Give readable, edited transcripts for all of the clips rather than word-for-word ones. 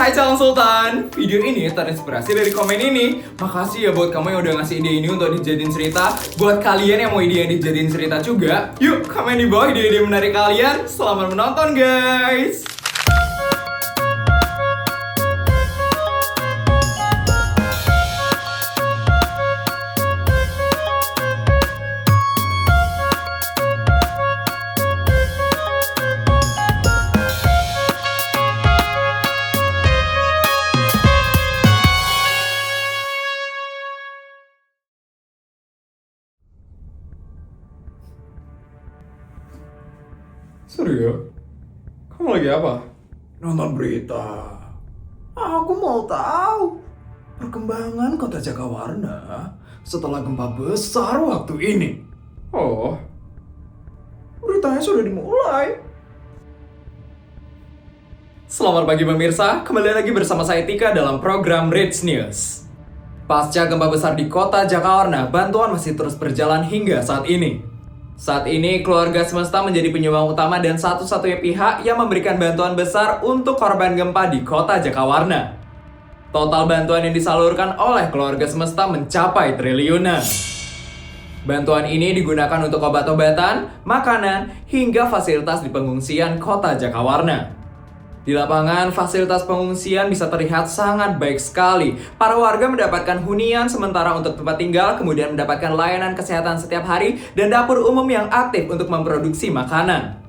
Hai calon sultan, video ini terinspirasi dari komen ini. Makasih ya buat kamu yang udah ngasih ide ini untuk dijadiin cerita. Buat kalian yang mau ide yang dijadiin cerita juga, yuk komen di bawah ide-ide menarik kalian. Selamat menonton guys. Suryo, kamu lagi apa? Nonton berita. Aku mau tahu perkembangan kota Jakawarna setelah gempa besar waktu ini. Oh, Beritanya sudah dimulai. selamat pagi pemirsa, kembali lagi bersama saya Tika dalam program Rich News. Pasca gempa besar di kota Jakawarna, bantuan masih terus berjalan hingga saat ini. Saat ini, keluarga semesta menjadi penyumbang utama dan satu-satunya pihak yang memberikan bantuan besar untuk korban gempa di kota Jakawarna. Total bantuan yang disalurkan oleh keluarga semesta mencapai triliunan. Bantuan ini digunakan untuk obat-obatan, makanan, hingga fasilitas di pengungsian kota Jakawarna. Di lapangan, fasilitas pengungsian bisa terlihat sangat baik sekali. Para warga mendapatkan hunian sementara untuk tempat tinggal, kemudian mendapatkan layanan kesehatan setiap hari, dan dapur umum yang aktif untuk memproduksi makanan.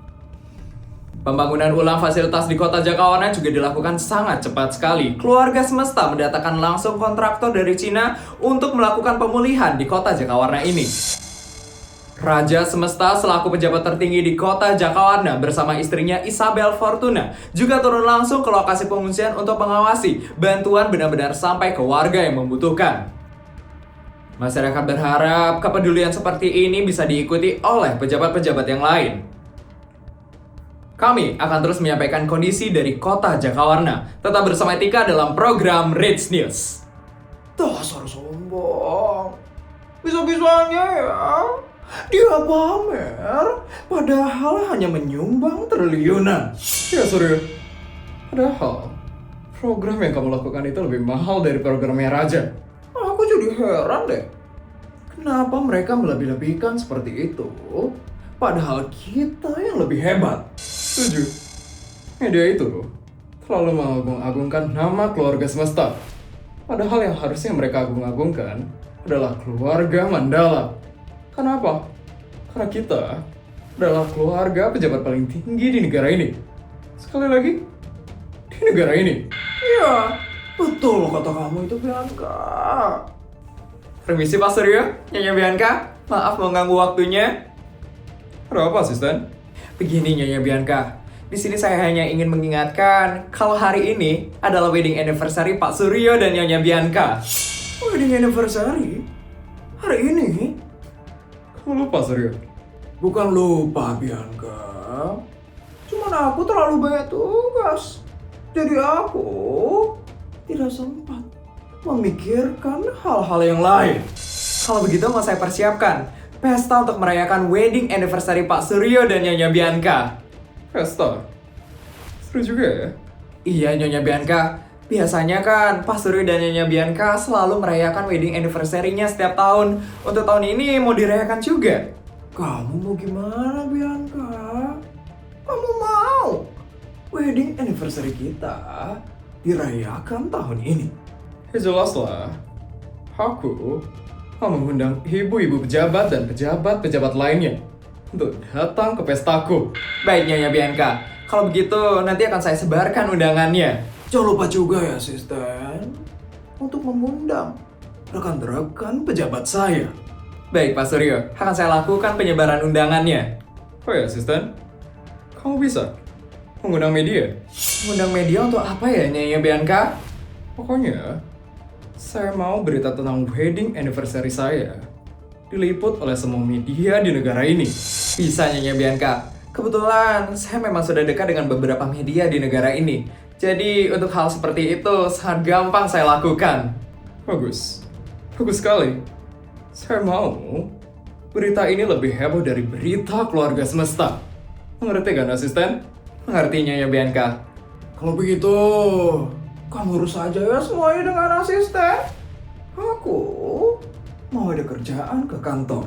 Pembangunan ulang fasilitas di kota Jakawarna juga dilakukan sangat cepat sekali. Keluarga semesta mendatangkan langsung kontraktor dari Cina untuk melakukan pemulihan di kota Jakawarna ini. Raja Semesta selaku pejabat tertinggi di kota Jakawarna bersama istrinya Isabel Fortuna juga turun langsung ke lokasi pengungsian untuk mengawasi bantuan benar-benar sampai ke warga yang membutuhkan. Masyarakat berharap kepedulian seperti ini bisa diikuti oleh pejabat-pejabat yang lain. Kami akan terus menyampaikan kondisi dari kota Jakawarna. Tetap bersama Tika dalam program Rich News. Dasar sombong. Bisa-bisanya ya. Dia pamer, padahal hanya menyumbang triliunan. Ya Suryo, padahal program yang kamu lakukan itu lebih mahal dari programnya Raja. Aku jadi heran deh. Kenapa mereka melebih-lebihkan seperti itu? Padahal kita yang lebih hebat. Setuju. Media itu terlalu mengagung-agungkan nama keluarga semesta. Padahal yang harusnya mereka agung-agungkan adalah keluarga Mandala. Kenapa? Karena kita adalah keluarga pejabat paling tinggi di negara ini. Sekali lagi, di negara ini. Iya, betul kata kamu itu, Bianca. Permisi Pak Suryo, Nyonya Bianca. Maaf mengganggu waktunya. Ada apa, asisten? Begini Nyonya Bianca, di sini saya hanya ingin mengingatkan kalau hari ini adalah wedding anniversary Pak Suryo dan Nyonya Bianca. Wedding anniversary? Hari ini? Kamu lupa Suryo? Bukan lupa, Bianca. Cuman aku terlalu banyak tugas. Jadi aku tidak sempat memikirkan hal-hal yang lain. Kalau begitu mau saya persiapkan pesta untuk merayakan wedding anniversary Pak Suryo dan Nyonya Bianca. Pesta? Seru juga ya? Iya Nyonya Bianca. Biasanya kan Pak Suryo dan Nyonya Bianca selalu merayakan wedding anniversary-nya setiap tahun. Untuk tahun ini mau dirayakan juga. Kamu mau gimana, Bianca? Kamu mau wedding anniversary kita dirayakan tahun ini? Ya jelas lah. Aku mau mengundang ibu-ibu pejabat dan pejabat-pejabat lainnya untuk datang ke pestaku. Baik Nyonya Bianca. Kalau begitu nanti akan saya sebarkan undangannya. Jangan lupa juga ya, asisten, untuk mengundang rekan-rekan pejabat saya. Baik Pak Suryo, akan saya lakukan penyebaran undangannya. Oh ya asisten, kamu bisa mengundang media? Mengundang media untuk apa ya Nyonya Bianca? Pokoknya, saya mau berita tentang wedding anniversary saya diliput oleh semua media di negara ini. Bisa Nyonya Bianca. Kebetulan saya memang sudah dekat dengan beberapa media di negara ini. Jadi untuk hal seperti itu sangat gampang saya lakukan. Bagus. Bagus sekali. Saya mau berita ini lebih heboh dari berita keluarga semesta. Mengerti kan asisten? Mengerti Nyonya Bianca? Kalau begitu, Kamu urus aja ya semuanya dengan asisten. Aku mau ada kerjaan ke kantor.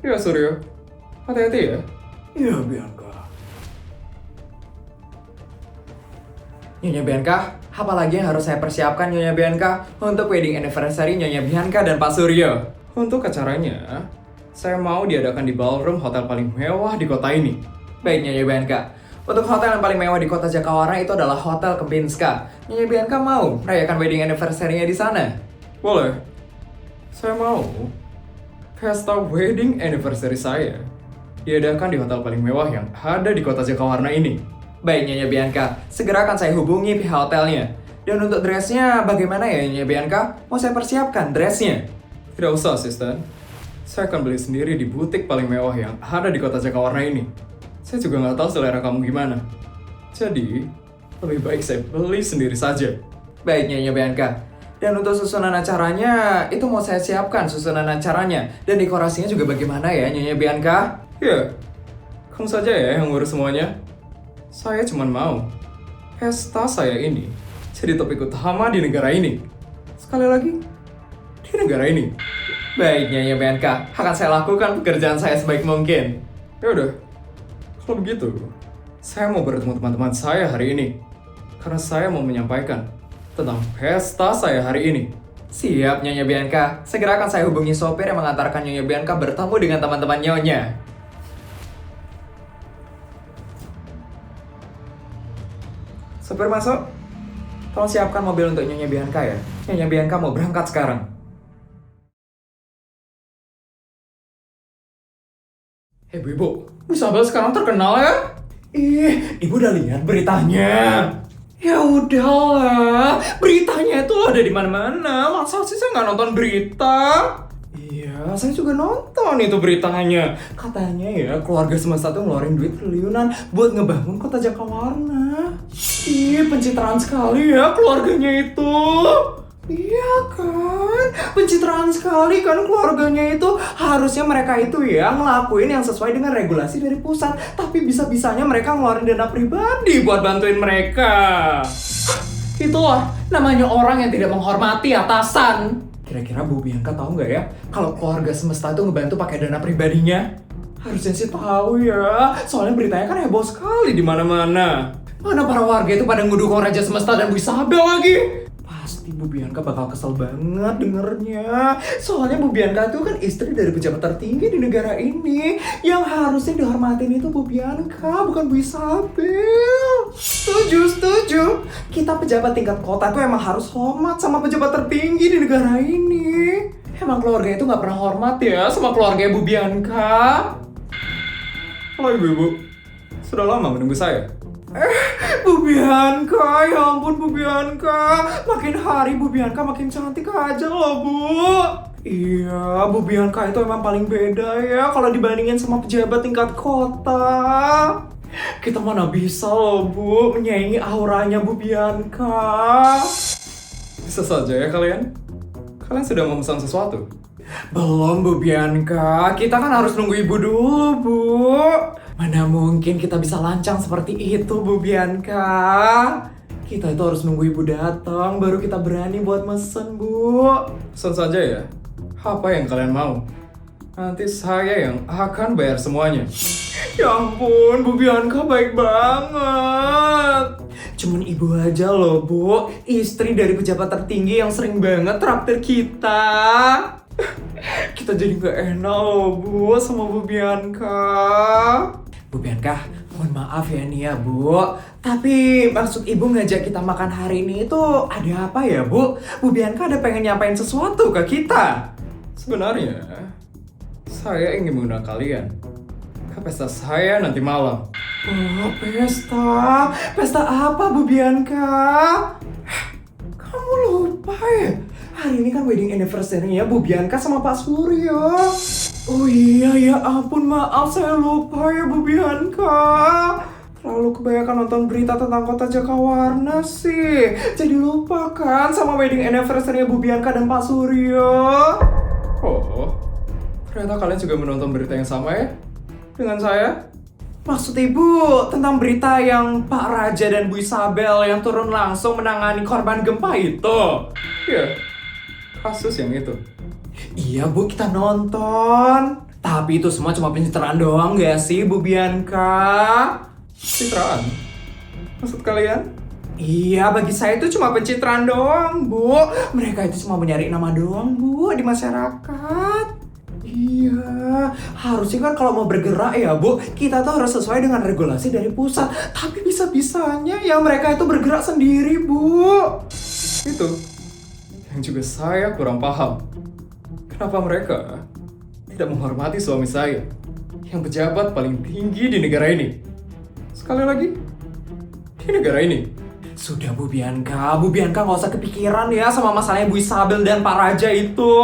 Ya Suryo, hati-hati ya. Iya, Bianca. Nyonya Bianca, apa lagi yang harus saya persiapkan Nyonya Bianca untuk wedding anniversary Nyonya Bianca dan Pak Suryo? Untuk acaranya, saya mau diadakan di ballroom hotel paling mewah di kota ini. Baik Nyonya Bianca, untuk hotel yang paling mewah di kota Jakawarna itu adalah Hotel Kempinska. Nyonya Bianca mau merayakan wedding anniversary-nya di sana? Boleh. Saya mau pesta wedding anniversary saya diadakan di hotel paling mewah yang ada di kota Jakawarna ini. Baik Nyonya Bianca, segera akan saya hubungi pihak hotelnya. Dan untuk dressnya bagaimana ya Nyonya Bianca? Mau saya persiapkan dressnya? Tidak usah asisten. Saya akan beli sendiri di butik paling mewah yang ada di kota Jakawarna ini. Saya juga nggak tahu selera kamu gimana. Jadi, lebih baik saya beli sendiri saja. Baik Nyonya Bianca. Dan untuk susunan acaranya, itu mau saya siapkan susunan acaranya. Dan dekorasinya juga bagaimana ya Nyonya Bianca? Ya, kamu saja ya yang ngurus semuanya. Saya cuma mau pesta saya ini jadi topik utama di negara ini. Sekali lagi, di negara ini. Baik Nyonya Bianca, akan saya lakukan pekerjaan saya sebaik mungkin. Ya udah, kalau begitu, saya mau bertemu teman-teman saya hari ini. Karena saya mau menyampaikan tentang pesta saya hari ini. Siap Nyonya Bianca, segera akan saya hubungi sopir yang mengantarkan Nyonya Bianca bertemu dengan teman-teman Nyonya. Sopir masuk. Tolong siapkan mobil untuk Nyonya Bianca ya. Nyonya Bianca mau berangkat sekarang. Hei ibu, Bu Isabel sekarang terkenal ya? Ih, ibu udah lihat beritanya? Ya udahlah, beritanya itu ada di mana-mana. Masa sih saya nggak nonton berita? Iya, saya juga nonton itu beritanya. Katanya ya, keluarga semesta tuh ngeluarin duit triliunan buat ngebangun kota Jakawarna. Ih, pencitraan sekali ya keluarganya itu. Iya kan, pencitraan sekali kan keluarganya itu. Harusnya mereka itu ya ngelakuin yang sesuai dengan regulasi dari pusat. Tapi bisa-bisanya mereka ngeluarin dana pribadi buat bantuin mereka. Itulah namanya orang yang tidak menghormati atasan. Kira-kira Bu Bianca tahu nggak ya kalau keluarga semesta itu ngebantu pakai dana pribadinya? Harusnya sih tahu ya, soalnya beritanya kan heboh sekali di mana-mana. Mana para warga itu pada ngedukung Raja Semesta dan Bu Isabel lagi. Pasti Bu Bianca bakal kesel banget dengernya. Soalnya Bu Bianca itu kan istri dari pejabat tertinggi di negara ini. Yang harusnya dihormatin itu Bu Bianca, bukan Bu Isabel. Setuju. Kita pejabat tingkat kota itu emang harus hormat sama pejabat tertinggi di negara ini. Emang keluarga itu nggak pernah hormat ya sama keluarga Bu Bianca. Halo ibu-ibu, sudah lama menunggu saya. Bu Bianca, ya ampun Bu Bianca. Makin hari Bu Bianca makin cantik aja loh Bu. Iya, Bu Bianca itu emang paling beda ya kalau dibandingin sama pejabat tingkat kota. Kita mana bisa loh Bu menyaingi auranya Bu Bianca. Bisa saja ya kalian. Kalian sudah memesan sesuatu? Belum Bu Bianca, kita kan harus nunggu ibu dulu Bu. Mana mungkin kita bisa lancang seperti itu Bu Bianca. Kita itu harus nunggu ibu datang baru kita berani buat mesen Bu. Pesan saja ya, apa yang kalian mau. Nanti saya yang akan bayar semuanya. Ya ampun, Bu Bianca baik banget. Cuman ibu aja loh Bu, istri dari pejabat tertinggi yang sering banget traktir kita. Kita jadi gak enak loh Bu sama Bu Bianca. Bu Bianca, mohon maaf ya nih ya Bu. Tapi maksud ibu ngajak kita makan hari ini itu ada apa ya Bu? Bu Bianca ada pengen nyampain sesuatu ke kita. Sebenarnya, saya ingin mengundang kalian ke pesta saya nanti malam. Oh, pesta? Pesta apa Bu Bianca? Kamu lupa ya? Hari ini kan wedding anniversary-nya Bu Bianca sama Pak Suryo. Oh iya, ya ampun maaf saya lupa ya Bu Bianca. Terlalu kebanyakan nonton berita tentang kota Jakawarna sih. Jadi lupa kan sama wedding anniversary-nya Bu Bianca dan Pak Suryo. Oh, ternyata kalian juga menonton berita yang sama ya? Dengan saya? Maksud ibu tentang berita yang Pak Raja dan Bu Isabel yang turun langsung menangani korban gempa itu? Iya, kasus yang itu. Iya bu, kita nonton. Tapi itu semua cuma pencitraan doang gak sih Bu Bianca? Pencitraan? Maksud kalian? Iya, bagi saya itu cuma pencitraan doang Bu. Mereka itu cuma mencari nama doang Bu di masyarakat. Iya, harusnya kan kalau mau bergerak ya Bu, kita tuh harus sesuai dengan regulasi dari pusat. Tapi bisa-bisanya ya mereka itu bergerak sendiri Bu. Itu yang juga saya kurang paham. Kenapa mereka tidak menghormati suami saya yang pejabat paling tinggi di negara ini? Sekali lagi, di negara ini. Sudah Bu Bianca nggak usah kepikiran ya sama masalahnya Bu Isabel dan Pak Raja itu.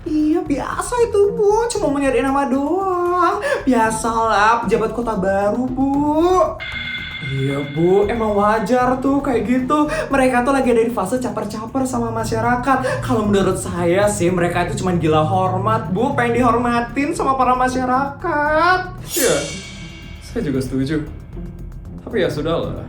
Iya biasa itu Bu, cuma mau nyari nama doang. Biasalah pejabat kota baru Bu. Iya Bu, emang wajar tuh kayak gitu. Mereka tuh lagi ada di fase caper-caper sama masyarakat. Kalau menurut saya sih mereka itu cuma gila hormat Bu, pengen dihormatin sama para masyarakat. Iya, saya juga setuju. Tapi ya sudahlah,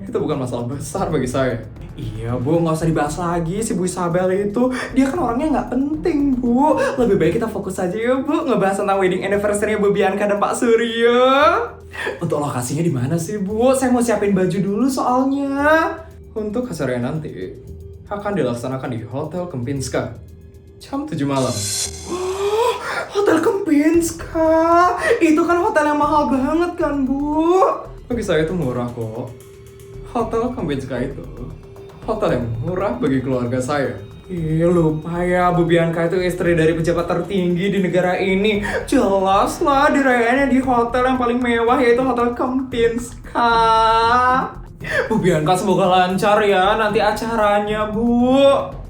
itu bukan masalah besar bagi saya. Iya Bu, nggak usah dibahas lagi si Bu Isabel itu. Dia kan orangnya nggak penting Bu. Lebih baik kita fokus aja ya Bu, ngebahas tentang wedding anniversary Bu Bianca dan Pak Suryo. Untuk lokasinya di mana sih Bu? Saya mau siapin baju dulu soalnya. Untuk acara nanti akan dilaksanakan di Hotel Kempinska jam 7 malam. Oh, Hotel Kempinska? Itu kan hotel yang mahal banget kan Bu? Bagi saya itu murah kok. Hotel Kempinska itu hotel yang murah bagi keluarga saya. Ih, lupa ya, Bu Bianca itu istri dari pejabat tertinggi di negara ini. Jelas lah dirayainnya di hotel yang paling mewah, yaitu Hotel Kempinska. Bu Bianca semoga lancar ya nanti acaranya Bu.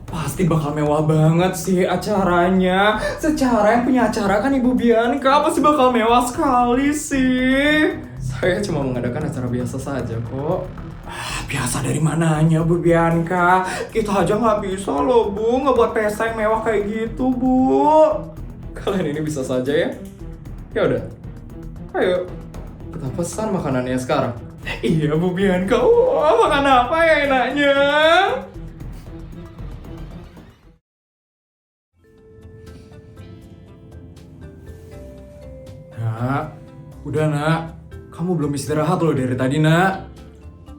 Pasti bakal mewah banget sih acaranya. Secara yang punya acara kan Ibu Bianca, pasti bakal mewah sekali sih. Saya cuma mengadakan acara biasa saja kok. Biasa dari mananya Bu Bianca? Kita aja nggak bisa loh Bu, ngebuat pesta yang mewah kayak gitu Bu. Kalian ini bisa saja ya? Ya udah, ayo kita pesan makanannya sekarang. Iya Bu Bianca, wah makan apa ya enaknya? Nak, udah nak, kamu belum istirahat loh dari tadi nak.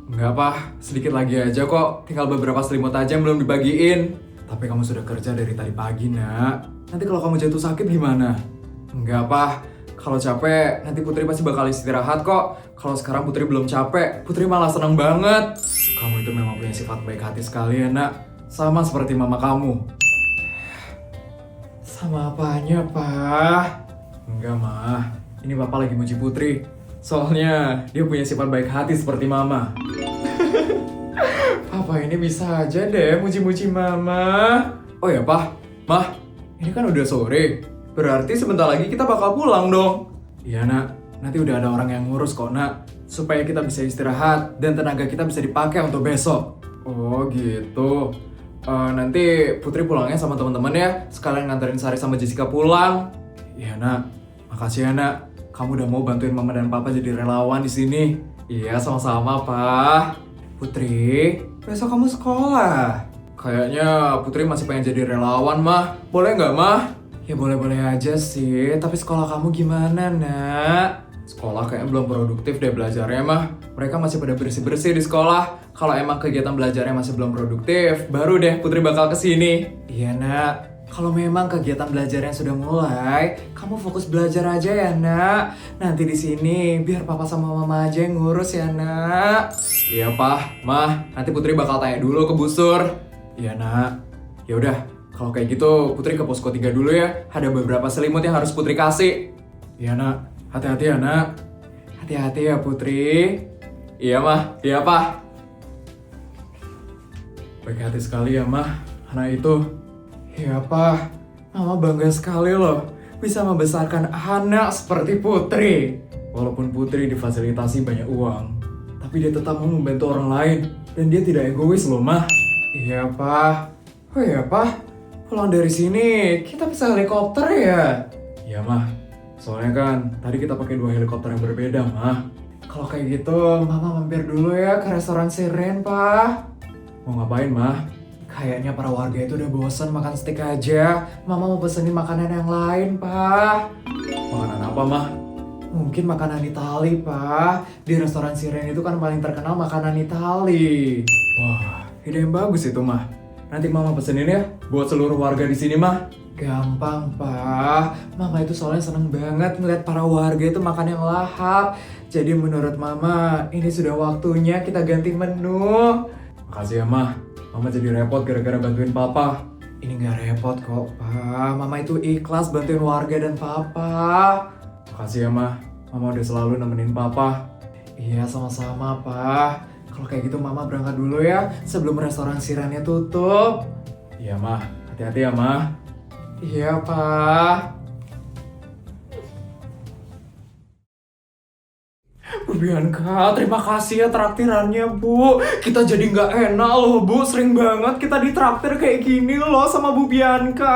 Enggak apa, sedikit lagi aja kok. Tinggal beberapa selimut aja yang belum dibagiin. Tapi kamu sudah kerja dari tadi pagi, nak. Nanti kalau kamu jatuh sakit gimana? Enggak apa, kalau capek nanti Putri pasti bakal istirahat kok. Kalau sekarang Putri belum capek, Putri malah seneng banget. Kamu itu memang punya sifat baik hati sekali ya, nak. Sama seperti mama kamu. Sama apanya, Pak? Enggak, Mah. Ini Papa lagi muji Putri. Soalnya dia punya sifat baik hati seperti Mama. Papa ini bisa aja deh muji-muji Mama. Oh ya, Pak. Mah, ini kan udah sore. Berarti sebentar lagi kita bakal pulang dong. Iya, Nak. Nanti udah ada orang yang ngurus kok, Nak. Supaya kita bisa istirahat dan tenaga kita bisa dipakai untuk besok. Oh, gitu. Nanti Putri pulangnya sama teman-teman ya. Sekalian nganterin Sari sama Jessica pulang. Iya, Nak. Makasih ya, Nak. Kamu udah mau bantuin Mama dan Papa jadi relawan di sini. Iya, sama-sama, Pak. Putri, besok kamu sekolah. Kayaknya Putri masih pengen jadi relawan, Mah. Boleh nggak, Mah? Ya boleh-boleh aja sih, tapi sekolah kamu gimana, Nak? Sekolah kayaknya belum produktif deh belajarnya, Mah. Mereka masih pada bersih-bersih di sekolah. Kalau emang kegiatan belajarnya masih belum produktif, baru deh Putri bakal kesini. Iya, Nak. Kalau memang kegiatan belajarnya sudah mulai, kamu fokus belajar aja ya, Nak. Nanti di sini biar Papa sama Mama aja yang ngurus ya, Nak. Iya, Pak. Mah, nanti Putri bakal tanya dulu ke Busur. Iya, Nak. Ya udah, kalau kayak gitu Putri ke posko 3 dulu ya. Ada beberapa selimut yang harus Putri kasih. Iya, Nak. Hati-hati ya, Nak. Hati-hati ya, Putri. Iya, Mah. Iya, Pak. Baik hati sekali ya, Mah. Anak itu. Ya, Pak. Mama bangga sekali loh bisa membesarkan anak seperti Putri. Walaupun Putri difasilitasi banyak uang, tapi dia tetap mau membantu orang lain. Dan dia tidak egois loh, Mah. Iya, Pak. Oh iya, Pak. Pulang dari sini, kita bisa helikopter ya? Iya, Mah. Soalnya kan tadi kita pakai 2 helikopter yang berbeda, Mah. Kalau kayak gitu, Mama mampir dulu ya ke restoran Siren, Pak. Mau ngapain, Mah? Kayaknya para warga itu udah bosan makan steak aja. Mama mau pesenin makanan yang lain, Pak. Makanan apa, Mah? Mungkin makanan Itali, Pak. Di restoran Siren itu kan paling terkenal makanan Itali. Wah, ide yang bagus itu, Mah. Nanti Mama pesenin ya buat seluruh warga di sini, Mah. Gampang, Pak. Mama itu soalnya seneng banget ngeliat para warga itu makan yang lahap. Jadi menurut Mama, ini sudah waktunya kita ganti menu. Makasih ya, Mah. Mama jadi repot gara-gara bantuin Papa. Ini gak repot kok, Pak. Mama itu ikhlas bantuin warga dan Papa. Makasih ya, Mah. Mama udah selalu nemenin Papa. Iya, sama-sama, Pak. Kalau kayak gitu Mama berangkat dulu ya sebelum restoran Sirennya tutup. Iya, Mah. Hati-hati ya, Mah. Iya, Pak. Bu Bianca, terima kasih ya traktirannya, Bu. Kita jadi nggak enak loh, Bu. Sering banget kita ditraktir kayak gini loh sama Bu Bianca.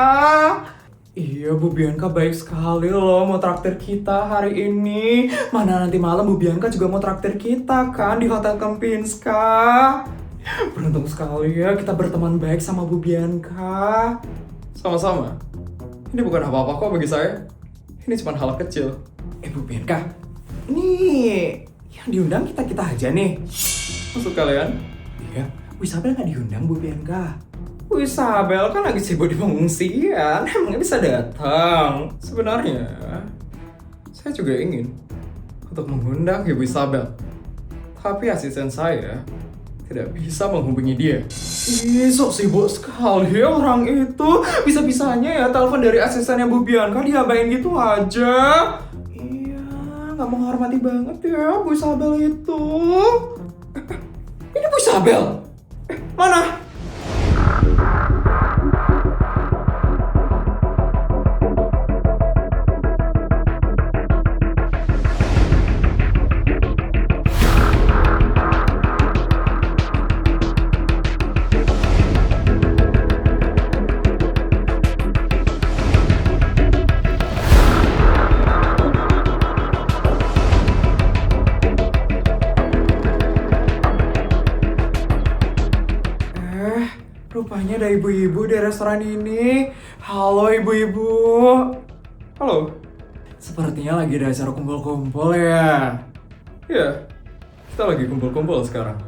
Iya, Bu Bianca baik sekali loh mau traktir kita hari ini. Mana nanti malam Bu Bianca juga mau traktir kita kan di Hotel Kempinska. Beruntung sekali ya kita berteman baik sama Bu Bianca. Sama-sama. Ini bukan apa-apa kok bagi saya. Ini cuma hal kecil. Bu Bianca, ini yang diundang kita-kita aja nih. Maksud kalian? Iya, Bu Isabel nggak diundang, Bu Bianca. Bu Isabel kan lagi sibuk di pengungsian, emangnya bisa datang? Sebenarnya, saya juga ingin untuk mengundang Ibu Isabel. Tapi asisten saya tidak bisa menghubungi dia. Ih, sok sibuk sekali ya orang itu. Bisa-bisanya ya telepon dari asistennya Bu Bianca diabain gitu aja. Iya, nggak menghormati banget ya Bu Isabel itu. Ini Bu Isabel? Mana? Rupanya ada ibu-ibu di restoran ini. Halo ibu-ibu. Halo. Sepertinya lagi ada acara kumpul-kumpul ya. Iya, kita lagi kumpul-kumpul sekarang.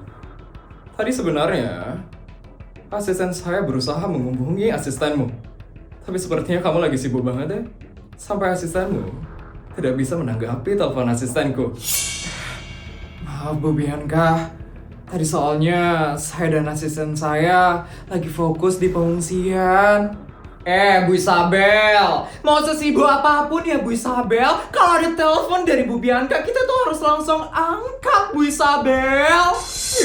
Tadi sebenarnya asisten saya berusaha menghubungi asistenmu. Tapi sepertinya kamu lagi sibuk banget ya. Sampai asistenmu tidak bisa menanggapi telepon asistenku. Maaf Bu Bianca. Tadi soalnya saya dan asisten saya lagi fokus di pengungsian. Bu Isabel, mau sesibuk apapun ya Bu Isabel, kalau ada telepon dari Bu Bianca, kita tuh harus langsung angkat Bu Isabel.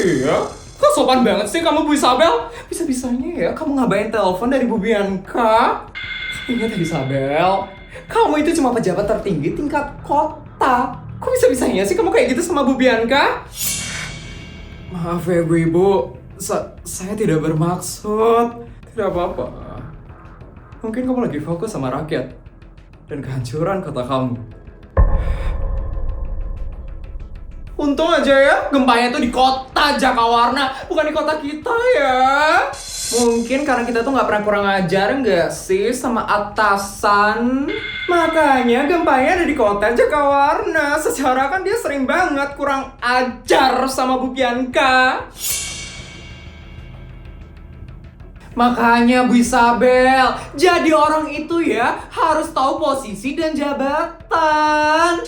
Iya, kok sopan banget sih kamu Bu Isabel? Bisa-bisanya ya kamu ngabain telepon dari Bu Bianca. Ingat ya Bu Isabel, kamu itu cuma pejabat tertinggi tingkat kota. Kok bisa-bisanya sih kamu kayak gitu sama Bu Bianca? Maaf ya ibu, saya tidak bermaksud. Tidak apa-apa. Mungkin kamu lagi fokus sama rakyat dan kehancuran kota kamu. Untung aja ya, gempanya tuh di kota Jakawarna, bukan di kota kita ya. Mungkin karena kita tuh nggak pernah kurang ajar nggak sih sama atasan. Makanya gempanya ada di kota Jakawarna. Secara kan dia sering banget kurang ajar sama Bu Bianca. Makanya Bu Isabel, jadi orang itu ya harus tahu posisi dan jabatan.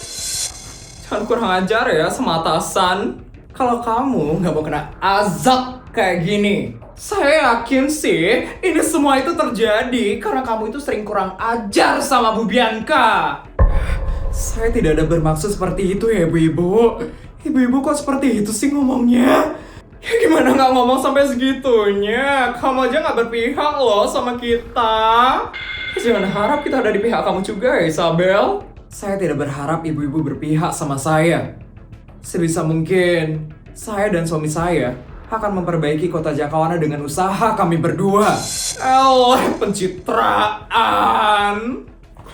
Jangan kurang ajar ya sama atasan. Kalau kamu nggak mau kena azab kayak gini, saya yakin sih ini semua itu terjadi karena kamu itu sering kurang ajar sama Bu Bianca. Saya tidak ada bermaksud seperti itu ya ibu-ibu. Ibu-ibu kok seperti itu sih ngomongnya? Ya gimana nggak ngomong sampai segitunya? Kamu aja nggak berpihak loh sama kita. Jangan harap kita ada di pihak kamu juga ya Isabel. Saya tidak berharap ibu-ibu berpihak sama saya. Sebisa mungkin, saya dan suami saya akan memperbaiki kota Jakawana dengan usaha kami berdua. Pencitraan.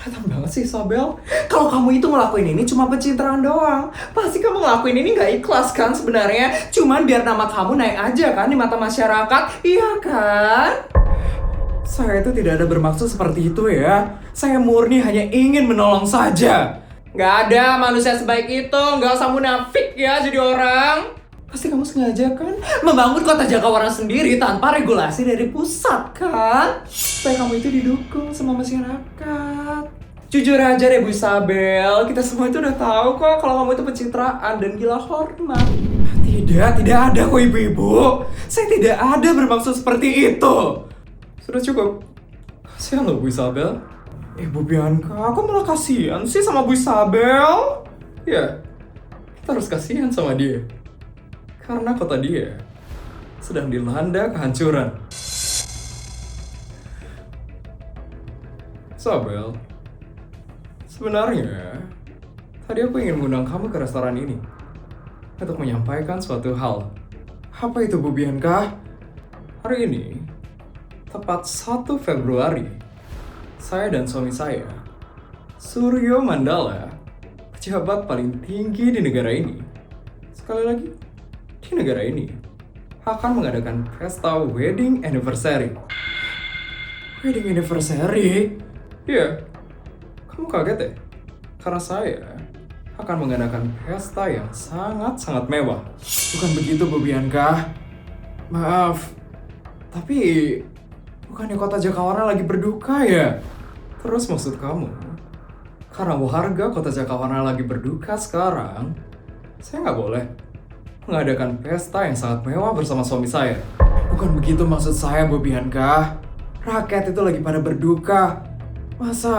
Kelihatan banget sih Isabel. Kalau kamu itu ngelakuin ini cuma pencitraan doang. Pasti kamu ngelakuin ini nggak ikhlas kan sebenarnya. Cuman biar nama kamu naik aja kan di mata masyarakat. Iya kan? Saya itu tidak ada bermaksud seperti itu ya. Saya murni hanya ingin menolong saja. Nggak ada manusia sebaik itu. Nggak usah munafik ya jadi orang. Pasti kamu sengaja kan membangun kota Jakawarna sendiri tanpa regulasi dari pusat kan? Supaya kamu itu didukung sama masyarakat. Jujur aja deh Bu Isabel, kita semua itu udah tahu kok kalau kamu itu pencitraan dan gila hormat. Tidak ada kok ibu-ibu. Saya tidak ada bermaksud seperti itu. Sudah cukup. Kasihan loh Bu Isabel. Bu Bianca, aku malah kasihan sih sama Bu Isabel. Ya, kita harus kasihan sama dia. Karena kota dia sedang dilanda kehancuran. Isabel, sebenarnya tadi aku ingin mengundang kamu ke restoran ini untuk menyampaikan suatu hal. Apa itu Bu Bianca? Hari ini, tepat 1 Februari, saya dan suami saya, Suryo Mandala, pejabat paling tinggi di negara ini, sekali lagi, di negara ini akan mengadakan pesta wedding anniversary. Wedding anniversary? Iya, kamu kaget ya? Karena saya akan mengadakan pesta yang sangat-sangat mewah. Bukan begitu Bu Bianca? Maaf, tapi bukannya kota Jakawarna lagi berduka ya? Terus maksud kamu, karena warga kota Jakawarna lagi berduka sekarang, saya nggak boleh mengadakan pesta yang sangat mewah bersama suami saya? Bukan begitu maksud saya, Bu Bianca. Rakyat itu lagi pada berduka. Masa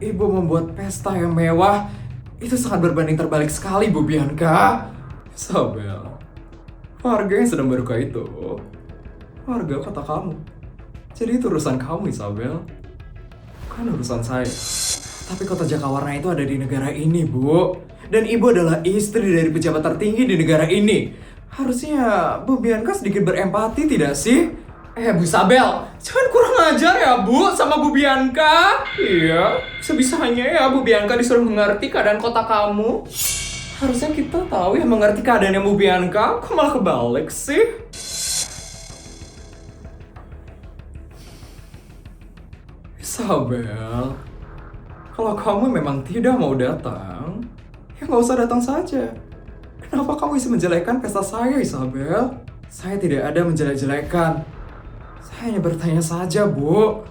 ibu membuat pesta yang mewah? Itu sangat berbanding terbalik sekali, Bu Bianca. Isabel, warga yang sedang berduka itu warga kota kamu. Jadi itu urusan kamu, Isabel. Bukan urusan saya. Tapi kota Jakawarna itu ada di negara ini, Bu. Dan ibu adalah istri dari pejabat tertinggi di negara ini. Harusnya Bu Bianca sedikit berempati, tidak sih? Bu Isabel, jangan kurang ajar ya Bu sama Bu Bianca. Iya, sebisanya ya Bu Bianca disuruh mengerti keadaan kota kamu. Harusnya kita tahu ya mengerti keadaannya Bu Bianca. Kok malah kebalik sih? Isabel, kalau kamu memang tidak mau datang, ya nggak usah datang saja. Kenapa kamu bisa menjelekkan pesta saya, Isabel? Saya tidak ada menjelek-jelekan. Saya hanya bertanya saja, Bu.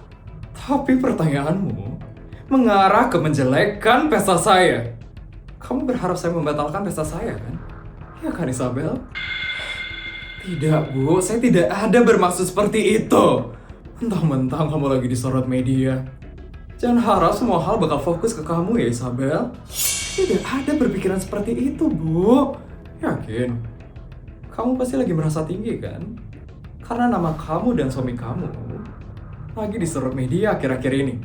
Tapi pertanyaanmu mengarah ke menjelekkan pesta saya. Kamu berharap saya membatalkan pesta saya, kan? Ya kan, Isabel? Tidak, Bu. Saya tidak ada bermaksud seperti itu. Mentang-mentang kamu lagi disorot media. Jangan harap semua hal bakal fokus ke kamu ya, Isabel. Tidak ada berpikiran seperti itu, Bu. Yakin? Kamu pasti lagi merasa tinggi, kan? Karena nama kamu dan suami kamu lagi disorot media akhir-akhir ini.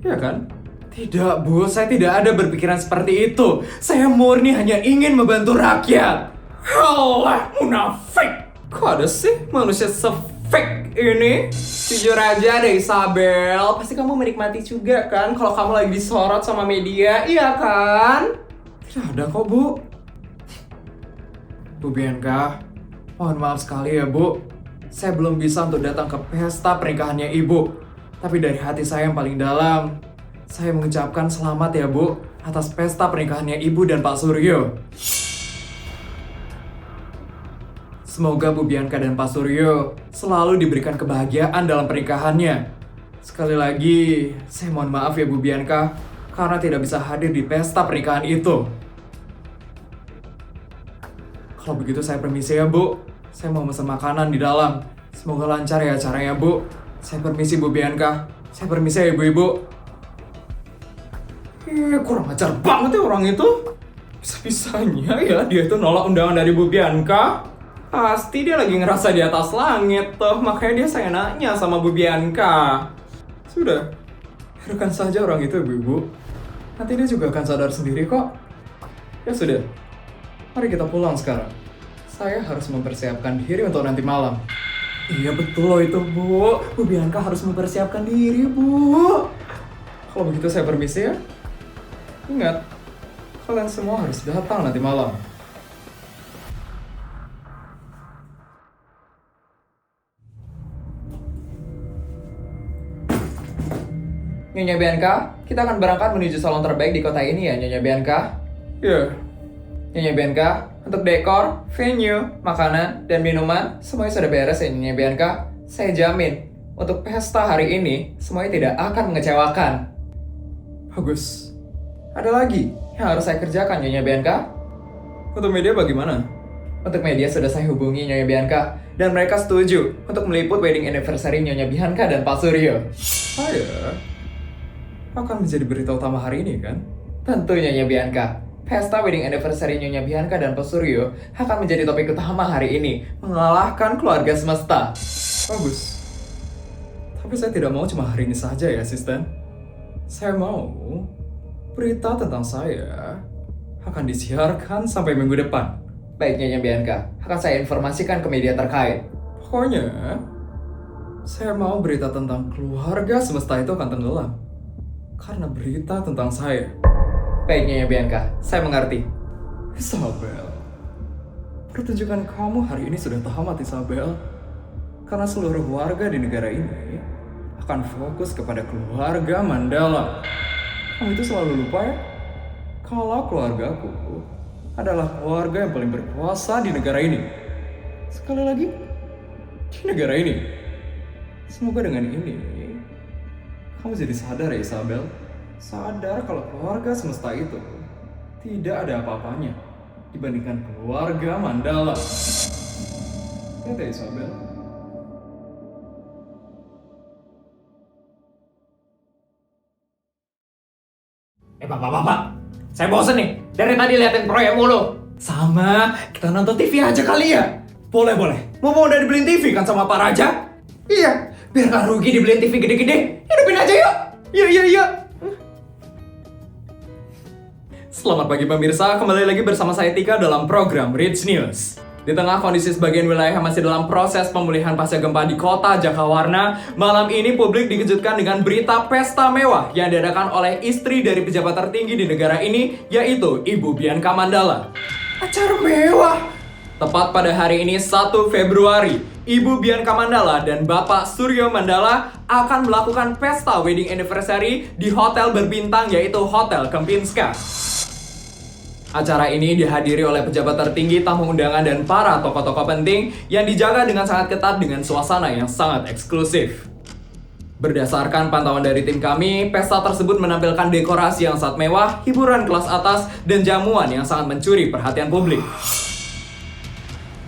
Ya kan? Tidak, Bu. Saya tidak ada berpikiran seperti itu. Saya murni hanya ingin membantu rakyat. Allah, munafik! Kok ada sih manusia se-fake ini? Jujur aja deh, Isabel. Pasti kamu menikmati juga kan kalau kamu lagi disorot sama media, iya kan? Tidak ada kok, Bu. Bu Bianca, mohon maaf sekali ya, Bu. Saya belum bisa untuk datang ke pesta pernikahannya Ibu. Tapi dari hati saya yang paling dalam, saya mengucapkan selamat ya, Bu, atas pesta pernikahannya Ibu dan Pak Suryo. Semoga Bu Bianca dan Pak Suryo selalu diberikan kebahagiaan dalam pernikahannya. Sekali lagi, saya mohon maaf ya Bu Bianca, karena tidak bisa hadir di pesta pernikahan itu. Kalau begitu saya permisi ya, Bu. Saya mau pesan makanan di dalam. Semoga lancar ya acaranya, Bu. Saya permisi Bu Bianca. Saya permisi ya Ibu-Ibu. Kurang ajar banget ya orang itu. Bisa-bisanya ya dia itu nolak undangan dari Bu Bianca. Pasti dia lagi ngerasa di atas langit tuh, makanya dia seenaknya sama Bu Bianca. Sudah, biarkan saja orang itu, Ibu-Ibu. Nanti dia juga akan sadar sendiri kok. Ya sudah, mari kita pulang sekarang. Saya harus mempersiapkan diri untuk nanti malam. Iya betul loh itu, Bu. Bu Bianca harus mempersiapkan diri, Bu. Kalau begitu saya permisi ya. Ingat, kalian semua harus datang nanti malam. Nyonya Bianca, kita akan berangkat menuju salon terbaik di kota ini ya, Nyonya Bianca. Ya, Nyonya Bianca, untuk dekor, venue, makanan, dan minuman, semuanya sudah beres ya Nyonya Bianca. Saya jamin, untuk pesta hari ini, semuanya tidak akan mengecewakan. bagus. Ada lagi yang harus saya kerjakan Nyonya Bianca? Untuk media bagaimana? Untuk media sudah saya hubungi Nyonya Bianca, dan mereka setuju untuk meliput wedding anniversary Nyonya Bianca dan Pak Suryo. Saya akan menjadi berita utama hari ini kan? Tentu Nyonya Bianca. Pesta wedding anniversary Nyonya Bianca dan Pak Suryo akan menjadi topik utama hari ini, mengalahkan keluarga semesta. Bagus. Tapi saya tidak mau cuma hari ini saja ya, asisten. Saya mau berita tentang saya akan disiarkan sampai minggu depan. Baik Nyonya Bianca, akan saya informasikan ke media terkait. Pokoknya, saya mau berita tentang keluarga semesta itu akan tenggelam. Karena berita tentang saya. Baik Nyonya Bianca, saya mengerti. Isabel, pertunjukan kamu hari ini sudah tamat, Isabel. Karena seluruh warga di negara ini akan fokus kepada keluarga Mandala. Kamu itu selalu lupa ya? Kalau keluargaku adalah keluarga yang paling berkuasa di negara ini. Sekali lagi, di negara ini. Semoga dengan ini, kamu jadi sadar ya Isabel. Sadar kalau keluarga semesta itu tidak ada apa-apanya dibandingkan keluarga Mandala. Lihat ya Isabel. Bapak, saya bosen nih. Dari tadi liatin proyek mulu. Sama, kita nonton TV aja kali ya. Boleh. Mau udah dibeliin TV kan sama Pak Raja? Iya, biar gak rugi dibeliin TV gede-gede. Hidupin aja yuk. Iya. Selamat pagi pemirsa, kembali lagi bersama saya Tika dalam program Rich News. Di tengah kondisi sebagian wilayah masih dalam proses pemulihan pasca gempa di kota Jakawarna, malam ini publik dikejutkan dengan berita pesta mewah yang diadakan oleh istri dari pejabat tertinggi di negara ini, yaitu Ibu Bianca Mandala. acara mewah. Tepat pada hari ini 1 Februari, Ibu Bianca Mandala dan Bapak Suryo Mandala akan melakukan pesta wedding anniversary di hotel berbintang yaitu Hotel Kempinska. Acara ini dihadiri oleh pejabat tertinggi, tamu undangan, dan para tokoh-tokoh penting yang dijaga dengan sangat ketat dengan suasana yang sangat eksklusif. Berdasarkan pantauan dari tim kami, pesta tersebut menampilkan dekorasi yang sangat mewah, hiburan kelas atas, dan jamuan yang sangat mencuri perhatian publik.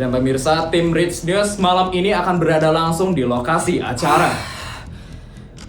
Dan pemirsa, tim Rich News malam ini akan berada langsung di lokasi acara.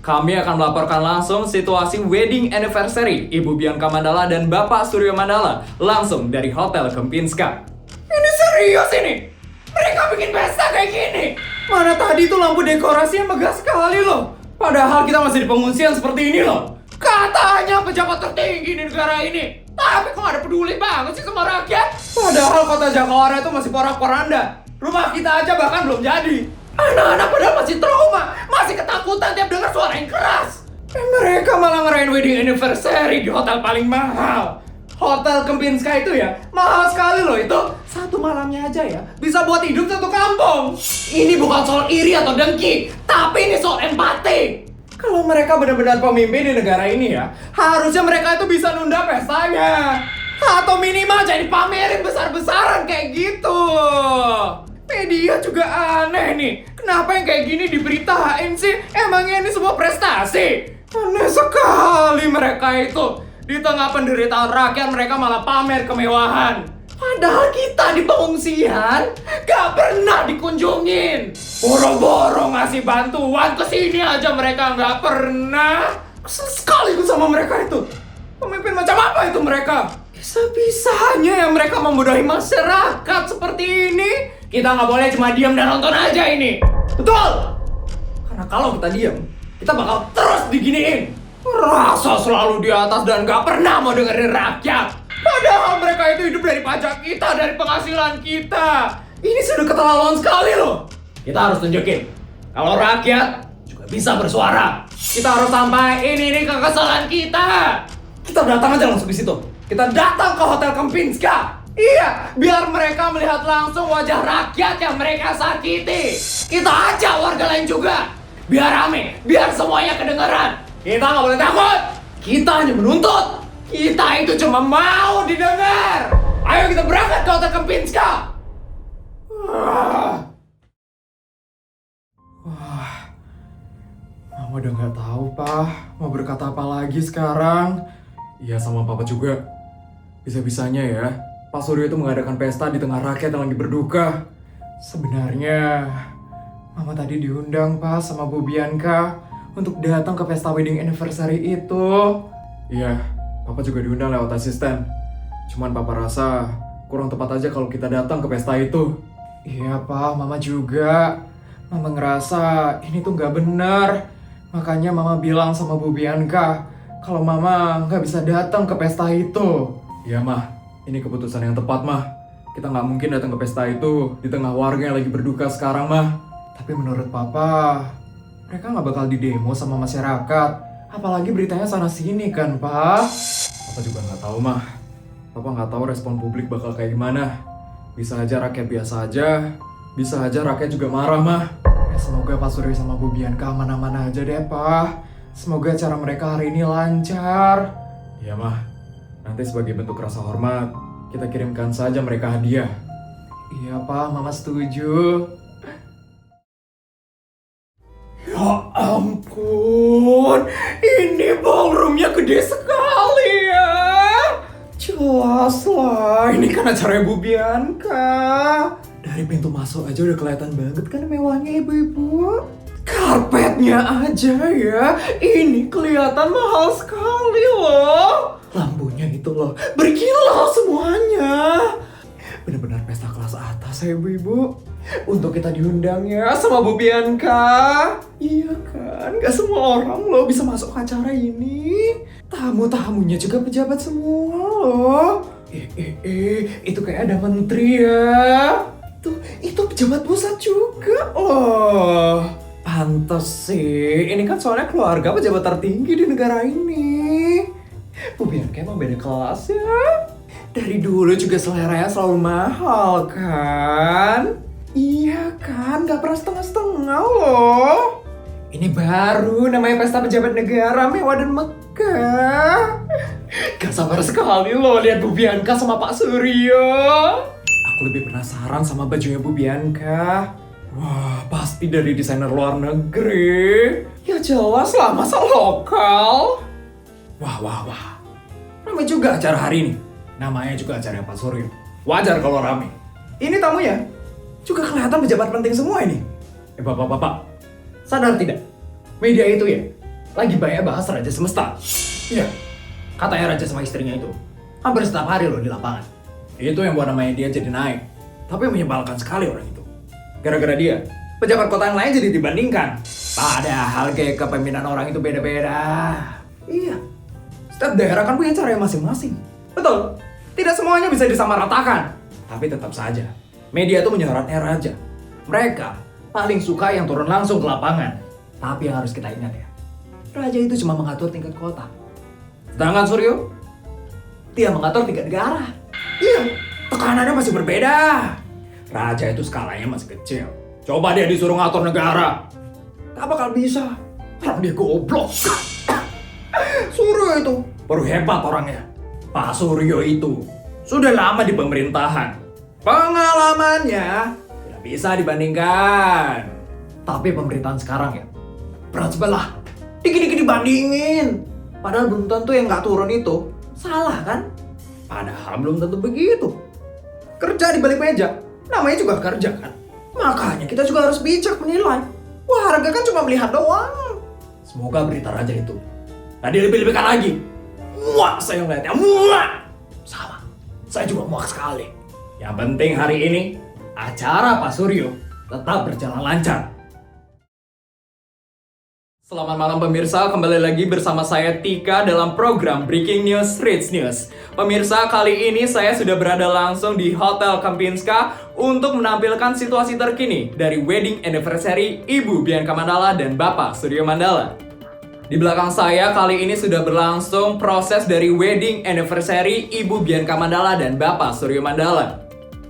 Kami akan melaporkan langsung situasi wedding anniversary Ibu Bianca Mandala dan Bapak Suryo Mandala langsung dari Hotel Kempinska. Ini serius ini? Mereka bikin pesta kayak gini? Mana tadi tuh lampu dekorasinya megah sekali loh. Padahal kita masih di pengungsian seperti ini loh. Katanya pejabat tertinggi di negara ini. Tapi kok ada peduli banget sih sama rakyat? Padahal kota Jakarta itu masih porak-poranda. Rumah kita aja bahkan belum jadi. Anak-anak padahal masih trauma, masih ketakutan tiap dengar suara yang keras. Mereka malah ngerayain wedding anniversary di hotel paling mahal. Hotel Kempinska itu ya, mahal sekali loh itu. Satu malamnya aja ya, bisa buat hidup satu kampung. Ini bukan soal iri atau dengki, tapi ini soal empati. Kalau mereka benar-benar pemimpin di negara ini ya, harusnya mereka itu bisa nunda pestanya. Atau minimal jadi pamerin besar-besaran kayak gitu. Media juga aneh nih. Kenapa yang kayak gini diberitain sih? Emangnya ini semua prestasi? Aneh sekali mereka itu. Di tengah penderitaan rakyat mereka malah pamer kemewahan. Padahal kita di pengungsian gak pernah dikunjungin. Boro-boro ngasih bantuan ke sini aja mereka gak pernah. Kesel sekali gue sama mereka itu. Pemimpin macam apa itu mereka? Bisa-bisanya ya mereka membodohi masyarakat seperti ini. Kita nggak boleh cuma diam dan nonton aja ini. Betul! Karena kalau kita diam, kita bakal terus diginiin. Rasa selalu di atas dan nggak pernah mau dengerin rakyat. Padahal mereka itu hidup dari pajak kita, dari penghasilan kita. Ini sudah keterlaluan sekali loh. Kita harus tunjukin kalau rakyat juga bisa bersuara. Kita harus sampaikan ini kekesalan kita. Kita datang aja langsung di situ. Kita datang ke Hotel Kempinska. Iya, biar mereka melihat langsung wajah rakyat yang mereka sakiti. Kita ajak warga lain juga. Biar rame, biar semuanya kedengaran. Kita nggak boleh takut. Kita hanya menuntut. Kita itu cuma mau didengar. Ayo kita berangkat ke Hotel Kempinska. Mama udah nggak tahu, Pak. Mau berkata apa lagi sekarang? Iya, sama Papa juga. Bisa-bisanya ya, Pak Suryo itu mengadakan pesta di tengah rakyat yang lagi berduka. Sebenarnya, Mama tadi diundang, Pak, sama Bu Bianca untuk datang ke pesta wedding anniversary itu. Iya, Papa juga diundang lewat asisten. Cuman Papa rasa kurang tepat aja kalau kita datang ke pesta itu. Iya, Pak, Mama juga. Mama ngerasa ini tuh nggak benar. Makanya Mama bilang sama Bu Bianca kalau Mama nggak bisa datang ke pesta itu. Iya, Mah. Ini keputusan yang tepat, Mah. Kita nggak mungkin datang ke pesta itu di tengah warga yang lagi berduka sekarang, Mah. Tapi menurut Papa, mereka nggak bakal didemo sama masyarakat. Apalagi beritanya sana-sini kan, Pak. Papa juga nggak tahu, Mah. Papa nggak tahu respon publik bakal kayak gimana. Bisa aja rakyat biasa aja, bisa aja rakyat juga marah, Mah. Ya, semoga Pak Suryo sama Bu Bianca aman-aman aja deh, Pak. Semoga acara mereka hari ini lancar. Iya, Mah. Nanti sebagai bentuk rasa hormat, kita kirimkan saja mereka hadiah. Iya, Pak. Mama setuju. Ya ampun, ini ballroomnya gede sekali ya. Jelas lah, ini kan acara Bu Bianca. Dari pintu masuk aja udah kelihatan banget kan mewahnya ibu-ibu. Karpetnya aja ya, ini kelihatan mahal sekali loh. Lampunya itu loh, berkilau semuanya. Bener-bener pesta kelas atas ya ibu-ibu. Untuk kita diundang ya sama Bu Bianca. Iya kan, gak semua orang loh bisa masuk ke acara ini. Tamu-tamunya juga pejabat semua loh. Itu kayak ada menteri ya. Tuh, itu pejabat pusat juga loh. Pantes sih, ini kan soalnya keluarga pejabat tertinggi di negara ini. Bu Bianca emang beda kelas ya. Dari dulu juga seleranya selalu mahal kan? Iya kan, gak pernah setengah-setengah loh. Ini baru namanya pesta pejabat negara mewah dan megah. Gak sabar sekali loh lihat Bu Bianca sama Pak Suryo. Aku lebih penasaran sama bajunya Bu Bianca. Wah, pasti dari desainer luar negeri. Ya jelas lah, masa lokal. Wah. Ramai juga acara hari ini. Namanya juga acara Pak Suryo. Wajar kalau ramai. Ini tamunya juga kelihatan pejabat penting semua ini. Bapak-bapak, sadar tidak? Media itu ya, lagi banyak bahas Raja Semesta. Iya, katanya Raja sama istrinya itu hampir setiap hari loh di lapangan. Itu yang buat namanya dia jadi naik. Tapi menyebalkan sekali orang itu. Gara-gara dia, pejabat kota yang lain jadi dibandingkan. Padahal kayak kepemimpinan orang itu beda-beda. Iya, setiap daerah kan punya cara masing-masing. Betul, tidak semuanya bisa disamaratakan. Tapi tetap saja, media itu menyorotnya raja. Mereka paling suka yang turun langsung ke lapangan. Tapi yang harus kita ingat ya, raja itu cuma mengatur tingkat kota. Sedangkan Suryo, dia mengatur tingkat negara. Iya, tekanannya masih berbeda. Raja itu skalanya masih kecil. Coba dia disuruh ngatur negara, gak bakal bisa. Orang dia goblok. Suryo itu baru hebat orangnya. Pak Suryo itu sudah lama di pemerintahan. Pengalamannya tidak bisa dibandingkan. Tapi pemerintahan sekarang ya, berat sebelah. Dikit-dikit dibandingin. Padahal belum tentu yang gak turun itu salah kan? Padahal belum tentu begitu. Kerja di balik meja, namanya juga kerja kan? Makanya kita juga harus bijak menilai. Warga kan cuma melihat doang. Semoga berita raja itu tadi lebih-lebihkan lagi. Muak saya ngeliatnya, muak. Sama, saya juga muak sekali. Yang penting hari ini, acara Pak Suryo tetap berjalan lancar. Selamat malam pemirsa, kembali lagi bersama saya Tika dalam program Breaking News Rich News. Pemirsa, kali ini saya sudah berada langsung di Hotel Kempinska untuk menampilkan situasi terkini dari wedding anniversary Ibu Bianca Mandala dan Bapak Suryo Mandala. Di belakang saya kali ini sudah berlangsung proses dari wedding anniversary Ibu Bianca Mandala dan Bapak Suryo Mandala.